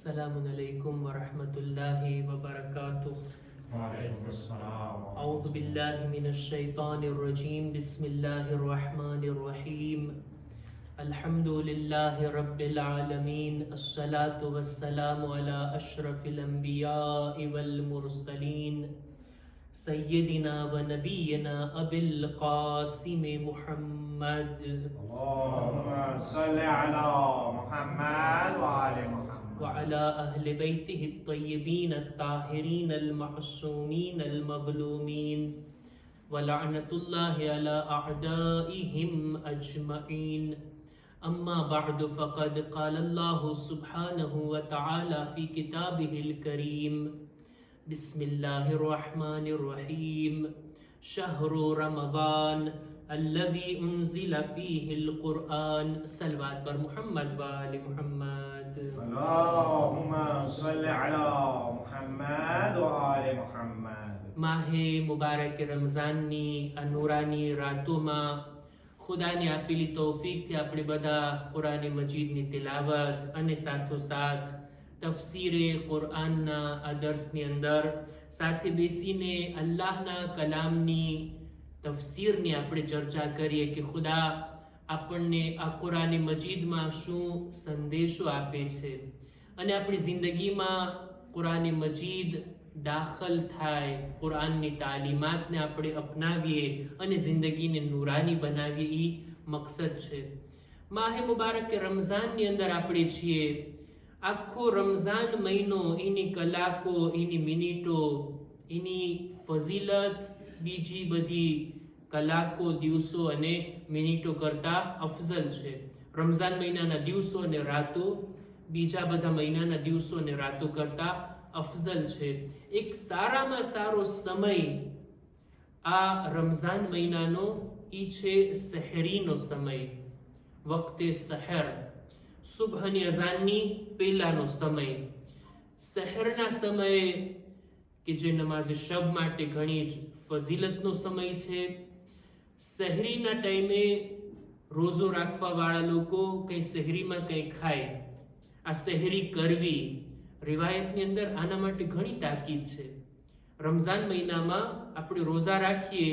अस्सलामुअलैकुम वरहमतुल्लाहि वबरकातुह। औज़ु बिल्लाहि मिनश्शैतानिर्रजीम। बिस्मिल्लाहिर्रहमानिर्रहीम। अल्हम्दुलिल्लाहि रब्बिल आलमीन। अस्सलातु वस्सलामु अला अशरफिल अंबियाइ वल मुरसलीन सय्यदिना व नबियना अबिल क़ासिम मुहम्मद। अल्लाहुम्मा सल्लि अला मुहम्मद व आले मुहम्मद वअला अहले बैतिहि अत्तय्यबीन अत्ताहिरीन अलमअसूमीन अलमज़लूमीन वलअनतुल्लाहि अला अअदाइहिम अजमईन। अम्मा बअद फ़क़द क़ाल अल्लाहु सुब्हानहु व तआला फ़ी किताबिहिल करीम। बिस्मिल्लाहिर्रहमानिर्रहीम। शहरु रमज़ान अल्लज़ी उन्ज़िला फ़ीहिल क़ुरआन। सलवात पर मुहम्मद व आले मुहम्मद। अल्लाहुम्मा सल्लि अला मुहम्मद व आले मुहम्मद। માહે મુબારક રમઝાનની આ નૂરાની રાતોમાં ખુદાની આપેલી તૌફીકથી આપણે બધા કુરાન મજીદની તિલાવત અને સાથોસાથ તફસીરે કુરઆનના આ દર્સની અંદર સાથે બેસીને અલ્લાહના કલામની તફસીરની આપણે ચર્ચા કરીએ કે ખુદા આપણને આ કુરાન મજીદમાં શું સંદેશો આપે છે અને આપણી જિંદગીમાં કુરાન મજીદ દાખલ થાય, કુરાનની તાલીમાતને આપણે અપનાવીએ અને જિંદગીને નૂરાની બનાવીએ, એ મકસદ છે. માહે મુબારક રમઝાનની અંદર આપણે છીએ. આખો રમઝાન મહિનો એની કલાકો, એની મિનિટો, એની ફઝીલત બીજી બધી કલાકો, દિવસો અને મિનિટો કરતાં અફઝલ છે. રમઝાન મહિનાના દિવસો અને રાતો બીજા બધા મહિનાના દિવસો અને રાતો કરતાં અફઝલ છે. એક સારામાં સારો સમય આ રમઝાન મહિનાનો ઈ છે સહેરીનો સમય, વખતે સહેર, સુબહની અઝાનની પહેલાનો સમય. સહેરના સમયે કે જે નમાઝ શબ માટે ઘણી જ ફઝીલતનો સમય છે. સહેરીના ટાઈમે રોઝો રાખવાવાળા લોકો કંઈ સહેરીમાં કંઈ ખાય, આ સહેરી કરવી. રિવાયતની અંદર આના માટે ઘણી તાકીદ છે. રમઝાન મહિનામાં આપણે રોઝા રાખીએ,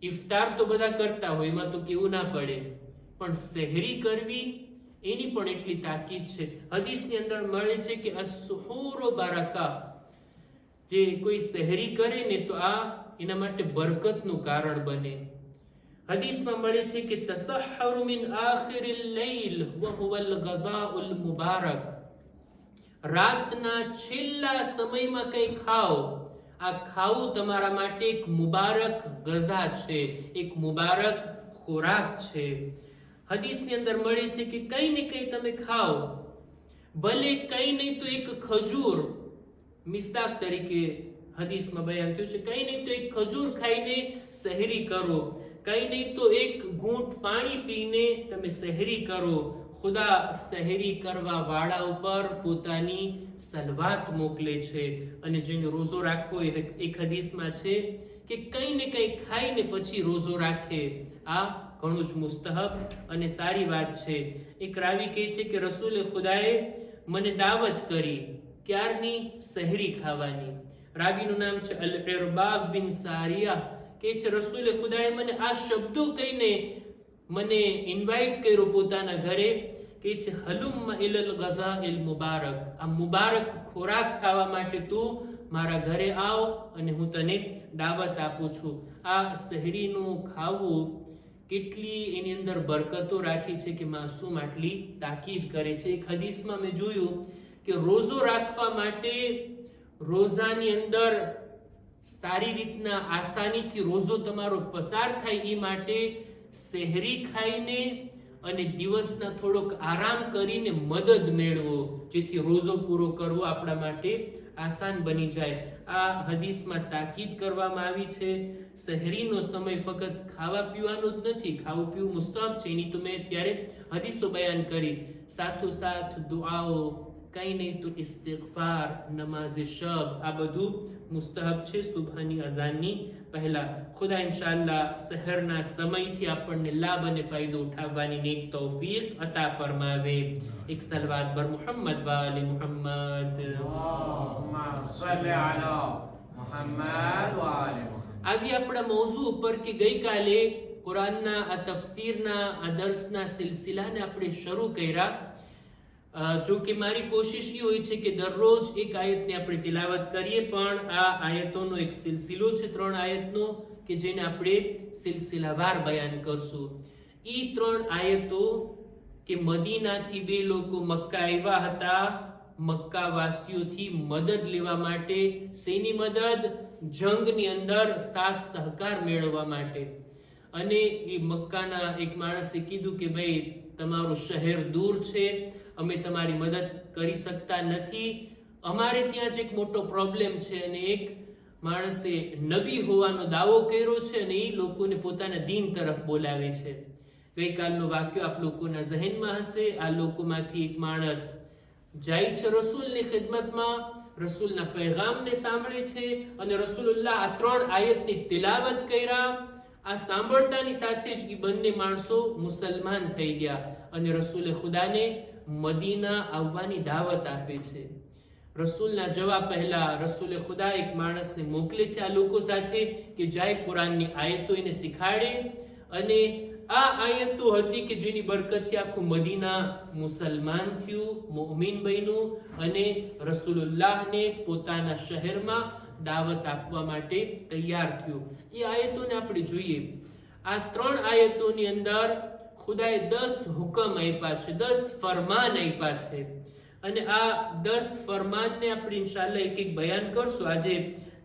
ઇફતાર તો બધા કરતા હોય, એમાં તો કેવું ના પડે, પણ સહેરી કરવી એની પણ એટલી તાકીદ છે. હદીસની અંદર મળે છે કે અસહુરો બરકા, જે કોઈ સહેરી કરે ને તો આ એના માટે બરકતનું કારણ બને. હદીસમાં મળે છે કે તસહરુ મિન આખિરિલ લૈલ વ હુવલ ગઝાઉલ મુબારક, રાતના છેલ્લા સમયમાં કંઈ ખાઓ, આ ખાવું તમારા માટે એક મુબારક ગઝા છે, એક મુબારક ખોરાક છે. હદીસની અંદર મળે છે કે કંઈ ને કંઈ તમે ખાઓ, ભલે કંઈ નહીં તો એક ખજૂર, મિસ્દાક તરીકે હદીસમાં બયાન થયું છે, કંઈ નહીં તો એક ખજૂર ખાઈને સહેરી કરો, કંઈ નહીં તો એક ઘૂંટ પાણી પીને તમે સહેરી કરો. ખુદા સહેરી કરવા વાળા ઉપર પોતાની સલવાત મોકલે છે. અને જેને રોઝો રાખવો, એક હદીસમાં છે કે કંઈ ને કંઈ ખાઈને પછી રોઝો રાખે, આ ઘણું જ મુસ્તહબ અને સારી વાત છે. એક રાવી કહે છે કે રસૂલે ખુદાએ મને દાવત કરી, ક્યારની? સહેરી ખાવાની. રાવીનું નામ છે અલ ઇરબાઝ બિન સારિયા. કહે છે રસૂલે ખુદાએ મને આ શબ્દો કહીને મને ઇન્વાઇટ કર્યો પોતાના ઘરે, કે છે હલુમ્મા ઇલલ ગઝાઇલ મુબારક, આ મુબારક ખોરાક ખાવા માટે તું મારા ઘરે આવ અને હું તને દાવત આપું છું. આ સહેરીનું ખાવું કેટલી એની અંદર બરકતો રાખી છે કે માસૂમ આટલી તાકીદ કરે છે. એક હદીસમાં મેં જોયું કે રોઝો રાખવા માટે, રોઝાની અંદર સારી રીતના આસાનીથી રોઝો તમારો પસાર થાય એ માટે સહેરી ખાઈને અને દિવસના થોડોક આરામ કરીને મદદ મેળવો, જેથી રોઝો પૂરો કરવો આપણા માટે આસાન બની જાય. આ હદીસમાં તાકીદ કરવામાં આવી છે. સહેરીનો સમય ફક્ત ખાવા પીવાનો જ નથી, ખાવું પીવું મુસ્તહબ છે, એની તો મેં અત્યારે હદીસો બયાન કરી. સાથોસાથ દુઆઓ, કંઈ નહીં તો ઇસ્તિગફાર, નમાઝે શબ, આ બધું મુસ્તહબ છે સુબહની અઝાનની પહેલા. ખુદા ઇન્શાઅલ્લાહ સહરના સમયથી આપણને લાભ અને ફાયદો ઉઠાવવાની નેક તૌફીક અતા ફરમાવે. એક સલવાત બર મુહમ્મદ વાલે મુહમ્મદ. اللهم صل على محمد وآل محمد. આવી આપણા મૌઝુ ઉપર કે ગઈકાલે કુરાનના આ તફસીરના આ દર્સના સિલસિલાને આપણે શરૂ કર્યા. જો કે મારી કોશિશ એ હોય છે કે દરરોજ એક આયતની આપણે તિલાવત કરીએ, પણ આ આયતોનો એક સિલસિલો છે 3 આયતનો કે જેને આપણે સિલસિલાવાર બયાન કરશું. ઈ 3 આયતો કે મદીનાથી 2 લોકો મક્કા આવ્યા હતા મક્કા વાસીઓથી મદદ લેવા માટે. શેની મદદ? જંગની અંદર સાથ સહકાર મેળવવા માટે. અને એ મક્કાના એક માણસે કીધું કે ભાઈ તમારું શહેર દૂર છે, અમે તમારી મદદ કરી શકતા નથી, અમારે ત્યાં જ એક મોટો પ્રોબ્લેમ છે. અને એક માણસે નબી હોવાનો દાવો કર્યો છે અને એ લોકોને પોતાના દીન તરફ બોલાવે છે. ગઈકાલનો વાક્ય આપ લોકોના ઝહેનમાં હશે. આ લોકોમાંથી એક માણસ જાય છે રસૂલની ખિદમતમાં, રસૂલના પૈગામને સાંભળે છે અને રસૂલુલ્લાહ આ 3 આયતની તિલાવત કર્યા. આ સાંભળતાની સાથે જ એ બંને માણસો મુસલમાન થઈ ગયા અને રસૂલે ખુદાને મદીના આવવાની દાવત આપે છે. રસૂલના જવાબ પહેલા રસૂલે ખુદા એક માણસને મોકલે છે આ લોકો સાથે કે જાય કુરાનની આયતો એને શીખાડે. અને આ આયતો હતી કે જેની બરકતથી આખું મદીના મુસલમાન થયું, મુઅમિન બન્યું અને રસૂલુલ્લાહને પોતાના શહેરમાં દાવત આપવા માટે તૈયાર થયું. એ આયતોને આપણે જોઈએ. આ 3 આયતોની અંદર ખુદાએ 10 હુકમ આપ્યા છે, 10 ફરમાન આપ્યા છે. અને આ 10 ફરમાનને આપણે ઇન્શાઅલ્લાહ એક એક બયાન કરશું. આજે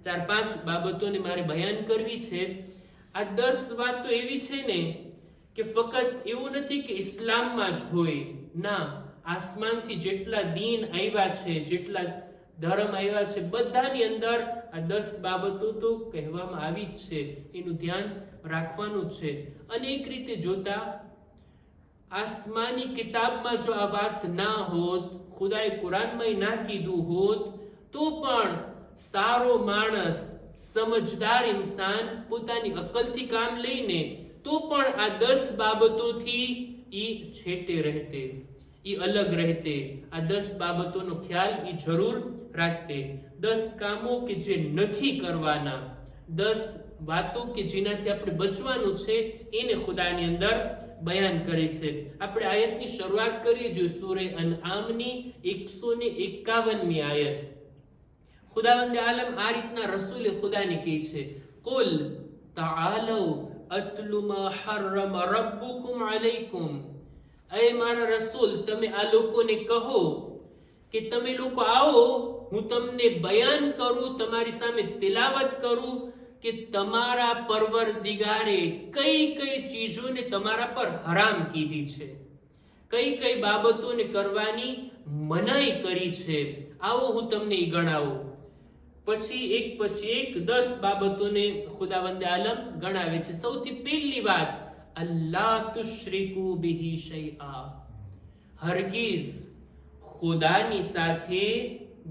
4-5 બાબતોને મારે બયાન કરવી છે. આ 10 વાતો એવી છે ને કે ફક્ત એવું નથી કે ઇસ્લામમાં જ હોય, ના, આસમાનથી જેટલા દીન આવ્યા છે, જેટલા ધર્મ આવ્યા છે, બધાની અંદર આ 10 બાબતો તો કહેવામાં આવી જ છે. એનું ધ્યાન રાખવાનું જ છે. અને એક રીતે જોતા આસમાની કિતાબમાં જો આ વાત ના હોત, ખુદાએ કુરાનમાં ના કીધું હોત, તો પણ સારો માણસ, સમજદાર ઇન્સાન પોતાની અકલથી કામ લઈને તો પણ આ 10 બાબતોથી ઈ છેટે રહેતે, ઈ અલગ રહેતે. આ 10 બાબતોનો ખ્યાલ ઈ જરૂર રાખતે. 10 કામો કે જે નથી કરવાના, 10 વાતો કે જેનાથી આપણે બચવાનું છે, એને ખુદાની અંદર બયાન કરે છે. આપણે આયતની શરૂઆત કરીએ જો સૂરે અનઆમની 151મી આયત. ખુદાવંદે આલમ આ રીતના રસૂલે ખુદાને કહે છે, કુલ તઆલુ અતલુ મા હરમ રબ્બુકુમ અલૈકુમ. એ મારા રસૂલ, તમે આ લોકોને કહો કે તમે લોકો આવો, હું તમને બયાન કરું, તમારી સામે તિલાવત કરું કે તમારા પરવરદિગારે કઈ કઈ ચીજોને તમારા પર હરામ કીધી છે, કઈ કઈ બાબતોને કરવાની મનાઈ કરી છે. આવો હું તમને એ ગણાવું. પછી એક 10 બાબતોને ખુદાવંદે આલમ ગણાવે છે. સૌથી પહેલી વાત, અલ્લા તુશ્રિકુ બિહી શૈઆ. હરગીઝ ખુદાની સાથે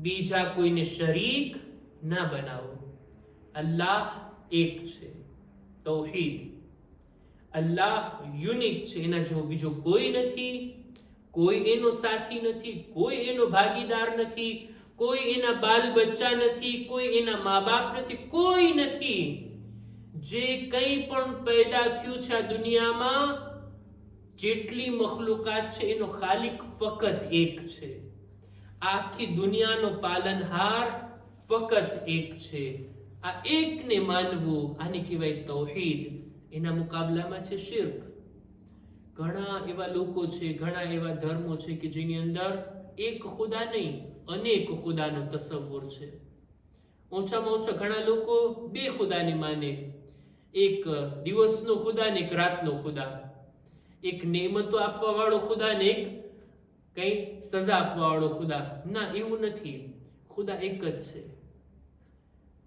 બીજા કોઈને શરીક ના બનાવો. અલ્લાહ એક છે, તૌહીદ. અલ્લાહ યુનિક છે, એના જેવો બીજો કોઈ નથી, કોઈ એનો સાથી નથી, કોઈ એનો ભાગીદાર નથી, કોઈ એના બાલ બચ્ચા નથી, કોઈ એના મા બાપ નથી, કોઈ નથી. જે કંઈ પણ પેદા થયું છે આ દુનિયામાં, જેટલી મખલુકાત છે એનો ખાલિક ફક્ત એક છે. આખી દુનિયાનો પાલનહાર ફક્ત એક છે. આ એકને માનવું, આને કહેવાય તૌહીદ. એના મુકાબલામાં છે શિર્ક. ઘણા એવા લોકો છે, ઘણા એવા ધર્મો છે કે જેની અંદર એક ખુદા નહીં, અનેક ખુદાનો તસવ્વુર છે. ઓછામાં ઓછા ઘણા લોકો 2 ખુદાને માને, એક દિવસનો ખુદા ને એક રાતનો ખુદા, એક નેમતો આપવા વાળો ખુદા ને એક કઈ સજા આપવા વાળો ખુદા. ના, એવું નથી. ખુદા એક જ છે.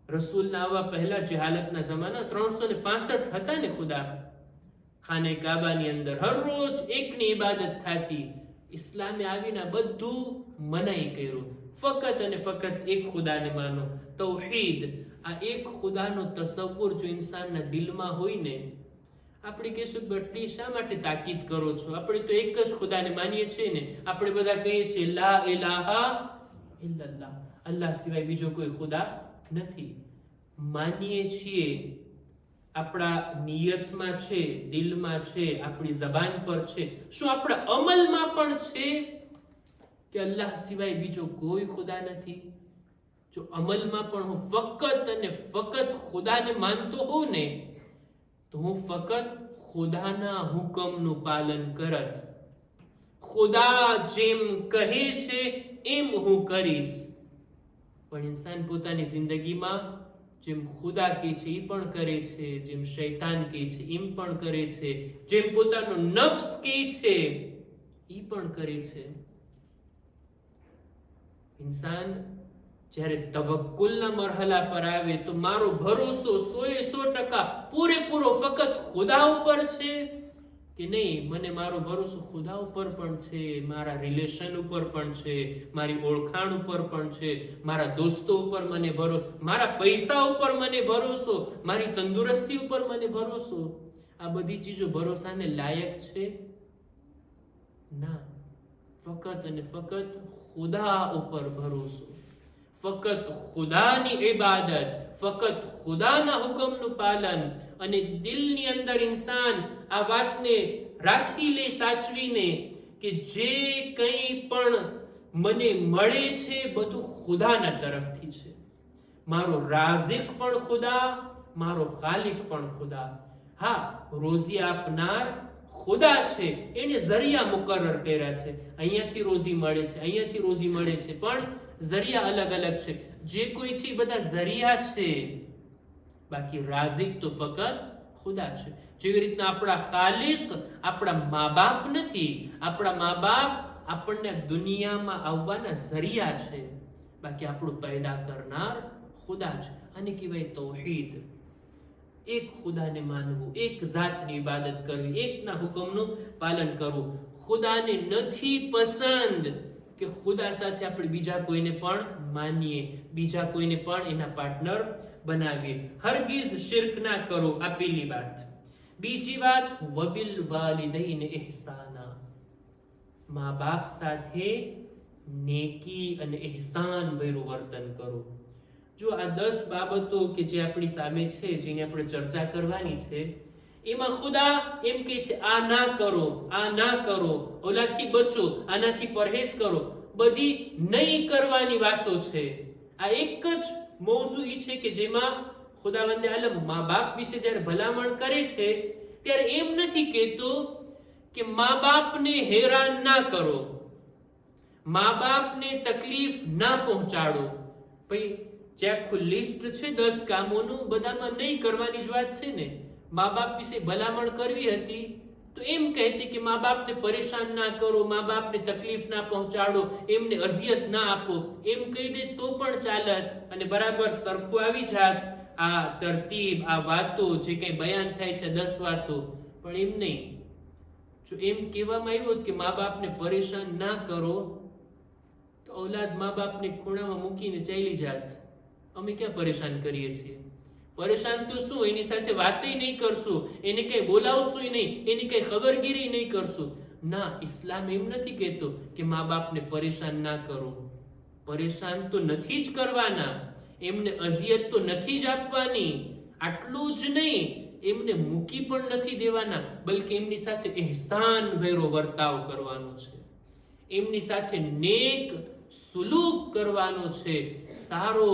રસૂલના આવવા પહેલા જે હાલતના જમાના 365 હતા ને ખુદા, ખાને કાબાની અંદર હર રોજ એકની ઇબાદત થતી, ઇસ્લામે આવીને બધું મનાઈ કર્યું. ફકત અને ફકત એક ખુદાને માનો, તૌહીદ. આ એક ખુદાનો તસવ્વુર જો ઇન્સાનના દિલમાં હોય ને, આપણે કહીશું કે બટલી શા માટે તાકીદ કરો છો? આપણે તો એક જ ખુદાને માનીએ છીએ ને. આપણે બધા કહીએ છીએ લા ઇલાહા ઇલ્લલ્લાહ, અલ્લાહ સિવાય બીજો કોઈ ખુદા નથી. માનીએ છીએ, આપણા નિયતમાં છે, દિલમાં છે, આપણી જબાન પર છે. શું આપણા અમલમાં પણ છે કે અલ્લાહ સિવાય બીજો કોઈ ખુદા નથી? જો અમલમાં પણ હું ફકત અને ફકત ખુદાને માનતો હોઉં ને, તો હું ફકત ખુદાના હુકમનું પાલન કરત. ખુદા જેમ કહે છે એમ હું કરીશ. પણ ઇન્સાન પોતાની જિંદગીમાં જેમ ખુદા કહે છે એ પણ કરે છે, જેમ શૈતાન કહે છે એમ પણ કરે છે, જેમ પોતાનો નફ્સ કહે છે એ પણ કરે છે. ઇન્સાન જ્યારે તવક્કુલના મરહલા પર આવે તો મારો ભરોસો 100% પૂરેપૂરો ફકત ખુદા ઉપર છે કે નહીં? મને મારો ભરોસો ખુદા ઉપર પણ છે, મારા રિલેશન ઉપર પણ છે, મારી ઓળખાણ ઉપર પણ છે, મારા દોસ્તો ઉપર મને ભરોસો, મારા પૈસા ઉપર મને ભરોસો, મારી તંદુરસ્તી ઉપર મને ભરોસો. આ બધી ચીજો ભરોસાને લાયક છે? ના. ફકત અને ફકત ખુદા ઉપર ભરોસો, ફકત ખુદાની ઇબાદત, ફકત ખુદાના હુકમનું પાલન. અને દિલની અંદર ઇન્સાન આ વાતને રાખી લે, સાચવીને, કે જે કંઈ પણ મને મળે છે બધું ખુદાના તરફથી છે. મારો રાઝિક પણ ખુદા, મારો ખાલિક પણ ખુદા. હા, રોઝી આપનાર ખુદા છે, એને ઝરિયા મુકર્રર કર્યા છે. અહીંયાથી રોઝી મળે છે, અહીંયાથી રોઝી મળે છે, પણ ઝરિયા અલગ અલગ છે. જે કોઈ છે એ બધા ઝરિયા છે, બાકી રાઝિક તો ફકત ખુદા છે. જેવી રીતના આપણા ખાલિક આપણા મા બાપ નથી. આપણા મા બાપ આપણને દુનિયામાં આવવાના ઝરિયા છે, બાકી આપણું પેદા કરનાર ખુદા છે. આને કહેવાય તૌહીદ. એક ખુદાને માનવું, એક જાતની ઇબાદત કરવી, એકના હુકમનું પાલન કરવું. ખુદાને નથી પસંદ કે ખુદા સાથે આપણે બીજા કોઈને પણ માનીએ, બીજા કોઈને પણ એના પાર્ટનર બનાવીએ. હરગીઝ શિર્ક ના કરો. આ પહેલી વાત. બીજી વાત, વબિલ વાલિદૈન ઇહસાના. મા બાપ સાથે નેકી અને ઇહસાન ભર્યું વર્તન કરો. જો આ 10 બાબતો કે જે આપણી સામે છે, જેની આપણે ચર્ચા કરવાની છે, એમાં ખુદા એમ કહે છે આ ના કરો, આ ના કરો, ઓલાથી બચો, આનાથી પરહેજ કરો. બધી નહીં કરવાની વાતો છે. આ એક જ મૌઝૂ છે કે જેમાં ખુદાવંદે આલમ મા બાપ વિશે જ્યારે ભલામણ કરે છે ત્યારે એમ નથી કહેતો કે મા બાપને હેરાન ના કરો, મા બાપને તકલીફ ના પહોંચાડો. ભાઈ, જે આખું લિસ્ટ છે 10 કામોનું, બધામાં નહીં કરવાની જ વાત છે ને. મા બાપ વિશે ભલામણ કરવી હતી તો એમ કહેતી કે મા બાપને પરેશાન ના કરો, મા બાપને તકલીફ ના પહોંચાડો, એમને અઝિયત ના આપો, એમ કહી દે તો પણ ચાલત અને બરાબર સરખું આવી જાત. આ તરતીબ, આ વાતો જે કંઈ બયાન થાય છે 10 વાતો, પણ એમ નહીં. જો એમ કહેવામાં આવ્યું કે મા બાપને પરેશાન ના કરો, તો ઔલાદ મા બાપને ખૂણામાં મૂકીને ચાલી જાત. અમે ક્યાં પરેશાન કરીએ છીએ? પરેશાન તો શું, એની સાથે વાતય નહીં કરશું, એને કઈ બોલાવશું નહીં, એની કઈ ખબરગીરી નહીં કરશું. ના, ઇસ્લામ એમ નથી કહેતો કે મા બાપને પરેશાન ના કરો. પરેશાન તો નથી જ કરવાના, એમને અઝિયત તો નથી જ આપવાની. આટલું જ નહીં, એમને મૂકી પણ નથી દેવાના, બલકે એમની સાથે ઇહસાન ભર્યો વર્તાવ કરવાનો છે, એમની સાથે નેક સુલૂક કરવાનો છે, સારો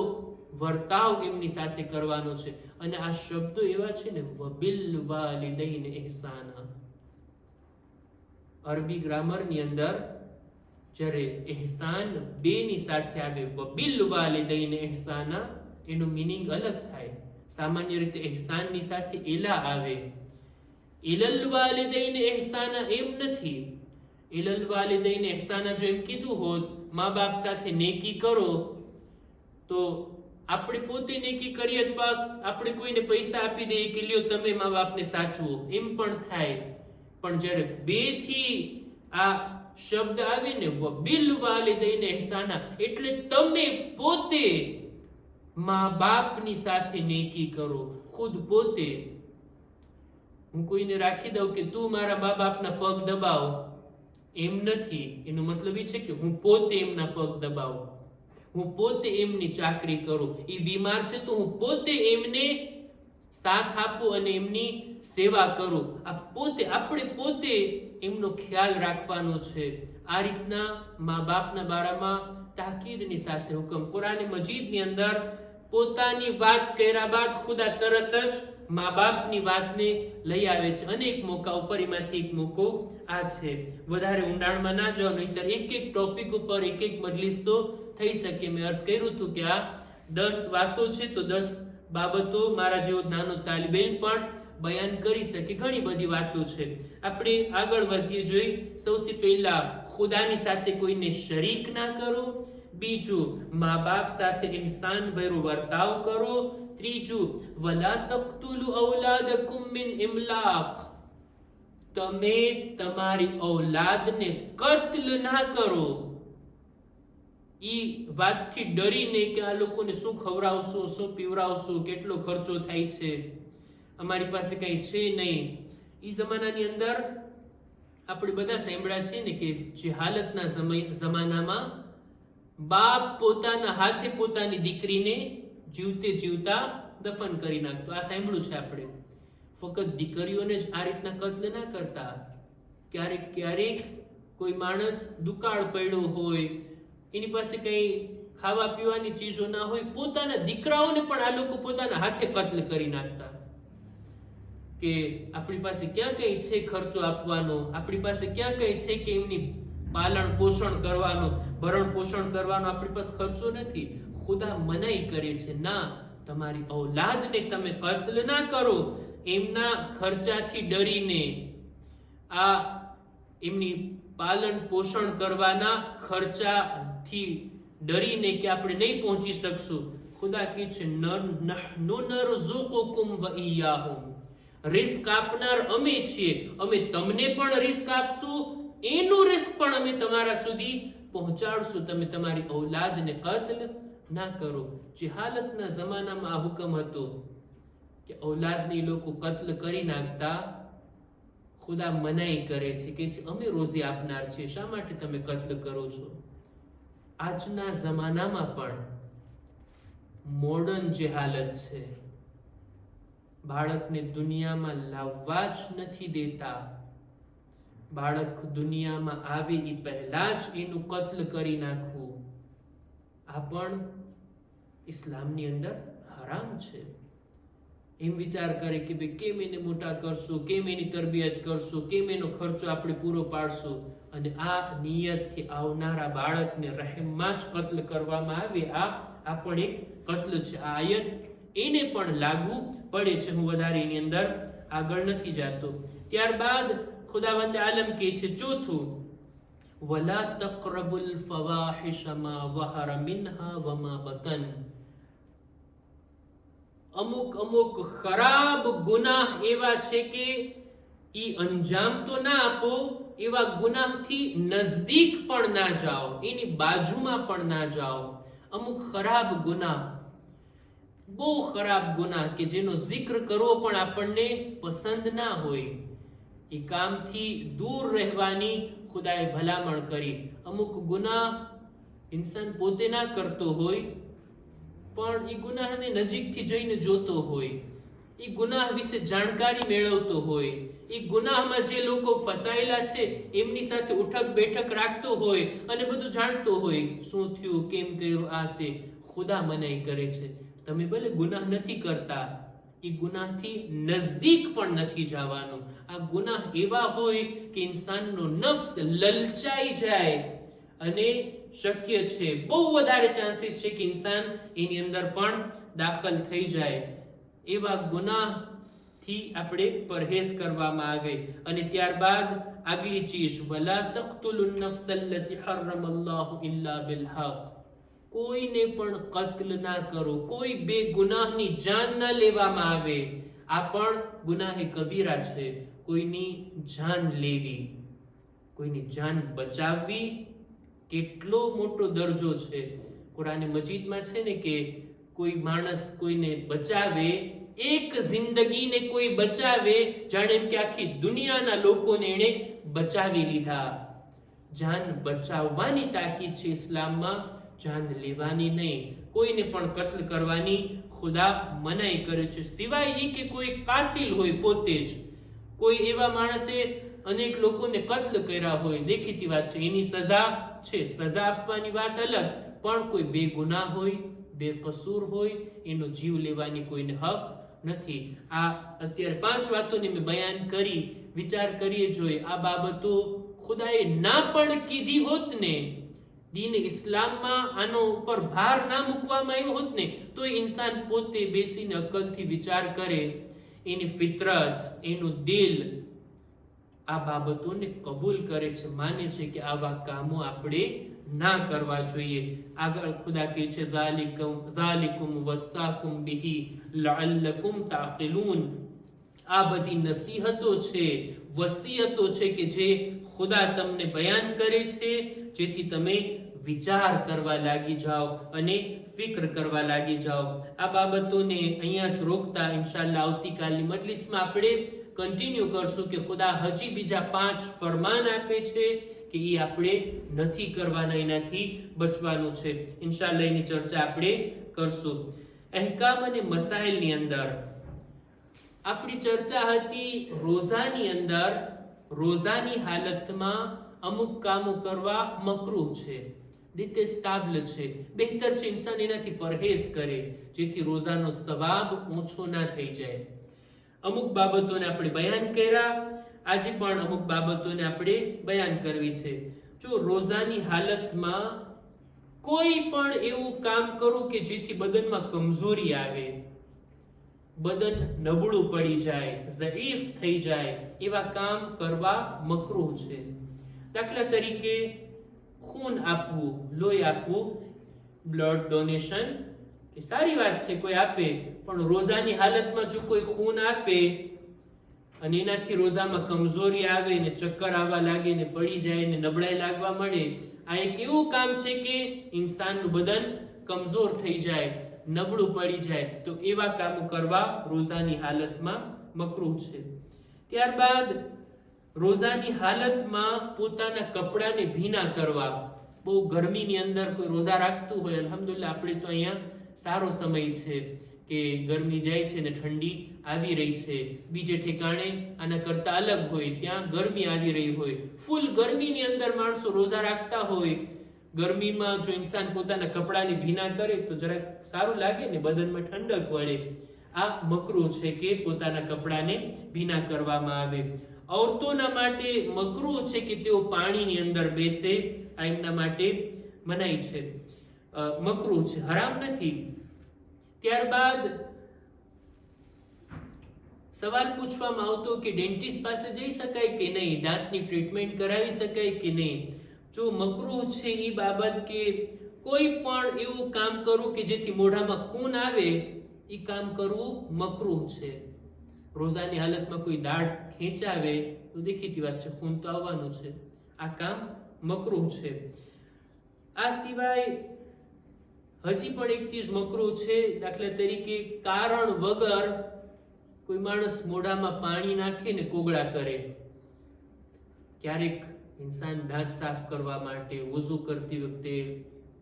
વર્તાવ એમની સાથે કરવાનો છે. અને આ શબ્દો એવા છે ને, વબિલ વાલિદૈન ઇહસાના. અરબી ગ્રામરની અંદર જ્યારે ઇહસાન બેની સાથે આવે, વબિલ વાલિદૈન ઇહસાના, એનું મીનિંગ અલગ થાય. સામાન્ય રીતે ઇહસાનની સાથે ઇલા આવે, ઇલલ વાલિદૈન ઇહસાના એમ નથી. ઇલલ વાલિદૈન ઇહસાના જો એમ કીધું હોત, મા બાપ સાથે નેકી કરો, તો આપણે પોતે નેકી કરીએ અથવા આપણે કોઈને પૈસા આપી દઈએ કે લ્યો તમે મા બાપને સાચવો, એમ પણ થાય. પણ જ્યારે 2 થી આ શબ્દ આવે ને વબિલ વાલિદૈન ઇહસાના, એટલે તમે પોતે મા બાપની સાથે નેકી કરો. ખુદ પોતે. હું કોઈને રાખી દઉં કે તું મારા મા બાપના પગ દબાવ, એમ નથી. એનો મતલબ એ છે કે હું પોતે એમના પગ દબાવું, હું પોતે એમની ચાકરી કરું. એ બીમાર છે તો હું પોતે એમને સાથ આપું અને એમની સેવા કરું. આ પોતે, આપણે પોતે એમનો ખ્યાલ રાખવાનો છે. આ રીતના મા બાપના બારામાં તાકીદની સાથે હુકમ. કુરાન મજીદની અંદર પોતાની વાત કર્યા બાદ ખુદા તરત જ મા બાપની વાતને લઈ આવે છે. અનેક મોકા ઉપર, એમાંથી એક મોકો આ છે. વધારે ઊંડાણમાં ના જાઓ, નહીતર એક એક ટોપિક ઉપર એક એક મજલિસ તો થઈ શકે. મેં અર્ઝ કર્યું હતું કે આ 10 વાતો છે તો 10 બાબતો મારા જેવો નાનો તાલિબ ઇલ્મ પણ બયાન કરી શકે. ઘણી બધી વાતો છે. આપણે આગળ વધીએ. જોઈ, સૌથી પહેલા ખુદાની સાથે કોઈને શરીક ના કરો. બીજું, મા બાપ સાથે ઇહસાન ભર્યો વર્તાવ કરો. ત્રીજું, વલા તક્તુલુ ઔલાદકુમ મિન ઇમલાક, તમે તમારી ઔલાદને કત્લ ના કરો. ઈ વાતથી ડરીને કે આ લોકોને શું ખવડાવશો, શું પીવડાવશો, કેટલો ખર્ચો થાય છે, અમારી પાસે કઈ છે નહીં. ઈ જમાનાની અંદર આપણે બધા સાંભળ્યા છે ને કે જે હાલતના જમાનામાં બાપ પોતાના હાથે પોતાની દીકરીને જીવતે જીવતા દફન કરી નાખતો. આ સાંભળ્યું છે આપણે. ફક્ત દીકરીઓને જ આ રીતના કત્લ ના કરતા. ક્યારેક ક્યારેક કોઈ માણસ દુકાળ પડ્યો હોય, એની પાસે કઈ ખાવા પીવાની ચીજો ના હોય, પોતાના દીકરાઓને પણ આ લોકો પોતાના હાથે કત્લ કરી નાખતા. કે આપણી પાસે ક્યાં કઈ છે ખર્ચો આપવાનો, આપણી પાસે ક્યાં કઈ છે કે એમની પાલન પોષણ કરવાનો, ભરણ પોષણ કરવાનો આપણી પાસે ખર્ચો નથી. ખુદા મનાઈ કરે છે, ના, તમારી ઔલાદને તમે કત્લ ના કરો. એમના ખર્ચાથી ડરીને, આ એમની પાલન પોષણ કરવાના ખર્ચાથી ડરીને કે આપણે નહીં પહોંચી શકશું. ખુદા કહે છે નહનુ નરઝુકુકુમ વ ઇય્યાહુમ, રિસ્ક આપનાર અમે છીએ, અમે તમને પણ રિસ્ક આપશું, એનું રિસ્ક પણ અમે તમારા સુધી પહોંચાડશું. તમે તમારી ઔલાદને કત્લ ના કરો. જે હાલતના જમાનામાં આ હુકમ હતો કે ઔલાદને લોકો કત્લ કરી નાખતા, ખુદા મનાઈ કરે છે કે અમે રોઝી આપનાર છે, શા માટે તમે કત્લ કરો છો? આજના જમાનામાં પણ મોડર્ન જે હાલત છે, બાળકને દુનિયામાં લાવવા જ નથી દેતા. બાળક દુનિયામાં આવે એ પહેલા જ એનું કત્લ કરી નાખવું, આ પણ ઇસ્લામની અંદર હરામ છે. એમ વિચાર કરે કે ભાઈ કેમ એને મોટા કરશું, કેમ એની તરબિયત કરશું, કેમ એનો ખર્ચો આપણે પૂરો પાડશું, અને આ નિયતથી આવનારા બાળકને રહેમમાં જ કત્લ કરવામાં આવે, આ પણ એક કત્લ છે. આ આયત એને પણ લાગુ પડે છે. હું વધારે એની અંદર આગળ નથી જાતો. ત્યારબાદ ખુદાવંદ આલમ કહે છે ચોથું, વલા તaqrabul ફવાહિશ મા વહર મિનહા વમા બતન. અમુક ખરાબ ગુનાહ એવા છે કે ઈ અંજામ તો ના આપો, એવા ગુનાહથી નજદીક પણ ના જાઓ, એની બાજુમાં પણ ના જાઓ. અમુક ખરાબ ગુનાહ, બહુ ખરાબ ગુનાહ કે જેનો જિક્ર કરવો પણ આપણને પસંદ ના હોય, એ કામથી દૂર રહેવાની ખુદાએ ભલામણ કરી. અમુક ગુનાહ ઇન્સાન પોતે ના કરતો હોય, પણ એ ગુનાહને નજીકથી જઈને જોતો હોય, એ ગુનાહ વિશે જાણકારી મેળવતો હોય, એ ગુનાહમાં જે લોકો ફસાયેલા છે એમની સાથે ઉઠક બેઠક રાખતો હોય અને બધું જાણતો હોય, શું થયું, કેમ કર્યું, આ તે. ખુદા મનાઈ કરે છે તમે ભલે ગુનાહ નથી કરતા, એ ગુનાહથી નજદીક પણ નથી જવાનું. આ ગુનાહ એવા હોય કે ઇન્સાનનો નફ્સ લલચાઈ જાય અને શક્ય છે, બહુ વધારે ચાન્સીસ છે કે ઇન્સાન એની અંદર પણ દાખલ થઈ જાય. એવા ગુનાહથી આપણે પરહેઝ કરવામાં આવે. અને ત્યારબાદ આગલી ચીજ, વલા તક્તુલુ નફ્સ અલ્લતી હર્રમ અલ્લાહુ ઇલ્લા બિલહક, કોઈને પણ કત્લ ના કરો, કોઈ બે ગુનાહની જાન ના લેવામાં આવે. આ પણ ગુનાહે કબીરા છે, કોઈની જાન લેવી. કોઈની જાન બચાવવી કેટલો મોટો દરજ્જો છે. કુરાન મજીદમાં છે ને કે કોઈ માણસ કોઈને બચાવે, એક જિંદગીને કોઈ બચાવે, જાણે એમ કે આખી દુનિયાના લોકોને એને બચાવી લીધા. જાન બચાવવાની તાકીદ છે ઇસ્લામમાં, જાન લેવાની નહીં. કોઈને પણ કત્લ કરવાની ખુદા મનાઈ કરે છે, સિવાય એ કે કોઈ કાતિલ હોય પોતે જ. કોઈ એવા માણસે અનેક લોકોને કત્લ કર્યા હોય, દેખીતી વાત છે, એની સજા છે, સજા આપવાની વાત અલગ, પણ કોઈ બેગુનાહ હોય, બેકસૂર હોય, એનો જીવ લેવાની કોઈને હક નથી. આ અત્યારે 5 વાતોને મેં બયાન કરી. વિચાર કરીએ જોઈએ, આ બાબતો ખુદાએ ના પણ કીધી હોત ને, દીન ઇસ્લામમાં આનો ઉપર ભાર ના મૂકવામાં આવ્યો હોત ને, તો ઇન્સાન પોતે બેસીને અક્કલથી વિચાર કરે, એની ફિતરત, એનું દિલ આ બાબતોને કબૂલ કરે છે, માને છે કે આવા કામો આપણે ના કરવા જોઈએ. આગળ ખુદા કહે છે, ઝાલિકુમ વસ્સાકુમ બિહી લઅલ્લકુમ તાक़િલૂન. આ બધી નસીહતો છે, વસિયતો છે કે જે ખુદા તમને બયાન કરે છે, જેથી તમે વિચાર કરવા લાગી જાઓ અને ફિક્ર કરવા લાગી જાઓ. આ બાબતોને અહીંયા જ રોકતા ઇન્શાઅલ્લાહ આવતીકાલની મજલિસમાં આપણે કન્ટિન્યુ કરશું કે ખુદા હજી બીજા 5 ફરમાન આપે છે કે એ આપણે નથી કરવાના, એનાથી બચવાનું છે. ઇન્શાઅલ્લાહ એની ચર્ચા આપણે કરશું. અહેકામ અને મસાઇલની અંદર આપણી ચર્ચા હતી રોઝાની અંદર, રોઝાની હાલતમાં અમુક કામો કરવા મકરૂહ છે, દિત્તેસ્તાબલ છે, બહેતર છે ઇન્સાન એનાથી પરહેઝ કરે, જેથી રોઝાનો સવાબ ઓછો ના થઈ જાય. અમુક બાબતોને આપણે બયાન કર્યા, આજે પણ અમુક બાબતોને આપણે બયાન કરવી છે. જો રોઝાની હાલતમાં કોઈ પણ એવું કામ કરું કે જેથી બદનમાં કમજોરી આવે, બદન નબળું પડી જાય, ઝઈફ થઈ જાય, એવા કામ કરવા મકરૂહ છે. દાખલા તરીકે ખૂન આપવું, લોહી આપવું, બ્લડ ડોનેશન કે સારી વાત છે, કોઈ આપે, પણ રોઝાની હાલતમાં જો કોઈ ખૂન આપે અને એનાથી રોઝામાં કમજોરી આવે ને ચક્કર આવવા લાગે ને પડી જાય ને નબળાઈ લાગવા મળે, આ એક એવું કામ છે કે ઇન્સાનનું બદન કમજોર થઈ જાય, નબળું પડી જાય, તો એવા કામો કરવા રોઝાની હાલતમાં મકરૂહ છે. ત્યારબાદ રોઝાની હાલતમાં પોતાના કપડાને ભીના કરવા. બહુ ગરમીની અંદર કોઈ રોઝા રાખતું હોય, અલ્હમ્દુલિલ્લાહ આપણે તો અહીંયા સારો સમય છે કે ગરમી જાય છે ને ઠંડી આવી રહી છે. બીજે ઠેકાણે આના કરતા અલગ હોય, ત્યાં ગરમી આવી રહી હોય, ફૂલ ગરમીની અંદર માણસો રોઝા રાખતા હોય. ગરમીમાં જો ઇન્સાન પોતાના કપડાને ભીના કરે તો જરાક સારું લાગે ને, બદનમાં ઠંડક વળે. આ મકરૂહ છે કે પોતાના કપડાને ભીના કરવામાં આવે. औरतों માટે મકરૂહ છે કે તેઓ પાણીની અંદર બેસે, આ એમના માટે મનાઈ છે, મકરૂહ છે, હરામ નથી. ત્યારબાદ સવાલ પૂછવામાં આવતો કે ડેન્ટિસ્ટ પાસે જઈ શકાય કે નહીં, દાંતની ટ્રીટમેન્ટ કરાવી શકાય કે નહીં. જો મકરૂહ છે એ બાબત કે કોઈ પણ એવું કામ કરવું કે જેથી મોઢામાં ખૂન આવે, એ કામ કરવું મકરૂહ છે. રોઝાની હાલતમાં કોઈ દાઢ ખેંચાવે તો દેખીતી વાત છે ખૂન તો આવવાનું છે, આ કામ મકરૂહ છે. આ સિવાય હજી પણ એક ચીજ મકરૂહ છે, દાખલા તરીકે કારણ વગર કોઈ માણસ મોઢામાં પાણી નાખે ને કોગળા કરે. ક્યારેક ઇન્સાન દાંત સાફ કરવા માટે વુઝુ કરતી વખતે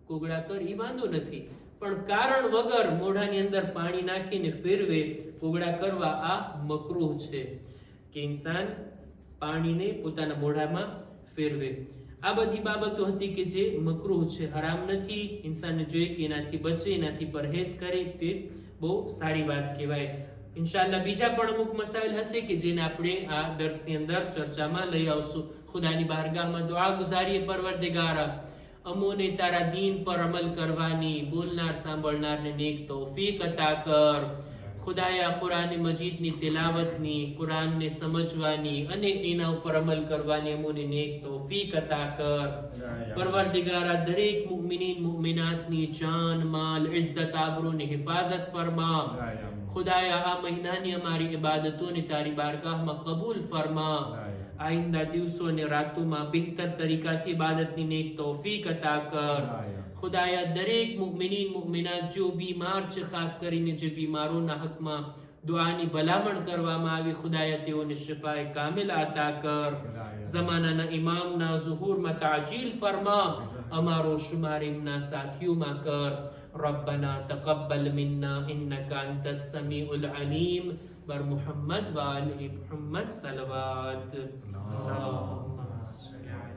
કોગળા કરે, એ વાંધો નથી, પણ કારણ વગર મોઢાની અંદર પાણી નાખીને ફેરવે, કોગળા કરવા, આ મકરૂહ છે કે ઇન્સાન પાણીને પોતાના મોઢામાં ફેરવે. આ બધી બાબતો હતી કે જે મકરૂહ છે, હરામ નથી. ઇન્સાનને જોઈએ કે એનાથી બચે, એનાથી પરહેઝ કરે, તે બહુ સારી વાત કહેવાય. ઇન્શાઅલ્લાહ બીજા પણ અમુક મસાઇલ હશે કે જેને આપણે આ દર્સની અંદર ચર્ચામાં લઈ આવશું. ખુદાની બારગાહમાં દુઆ ગુજારીએ, પરવરદિગારા અમોને તારા દીન પર અમલ કરવાની, બોલનાર સાંભળનારને નેક તૌફીક અતા કર. ખુદાયા કુરાન મજીદની તિલાવતની, કુરાનને સમજવાની અને એના ઉપર અમલ કરવાની અમોને નેક તૌફીક અતા કર. પરવરદિગારા દરેક મુમિનીન મુમિનાતની જાન, માલ, ઇઝ્ઝત, આબરૂની હિફાજત ફરમા. ખુદાયા આ મહિનાની અમારી ઇબાદતોને તારી બારગાહમાં કબૂલ ફરમા. આઈંદા દિવસો અને રાતોમાં બહેતર તરીકાથી ઇબાદતની નેક તૌફીક અતા કર. ખુદાયા દરેક મુમિનીન મુમિનાત જો બીમાર છે, ખાસ કરીને જે બીમારોના હકમાં દુઆની ભલામણ કરવામાં આવી, ખુદાયા તેઓને શિફાએ કામિલા અતા કર. ઝમાનાના ઇમામના ઝુહુરમાં તાજીલ ફરમા, અમારો શુમાર એમના સાથીઓમાં કર. ربنا تقبل منا إنك أنت السميع العليم. بر محمد وآل محمد صلوات. اللهم صل على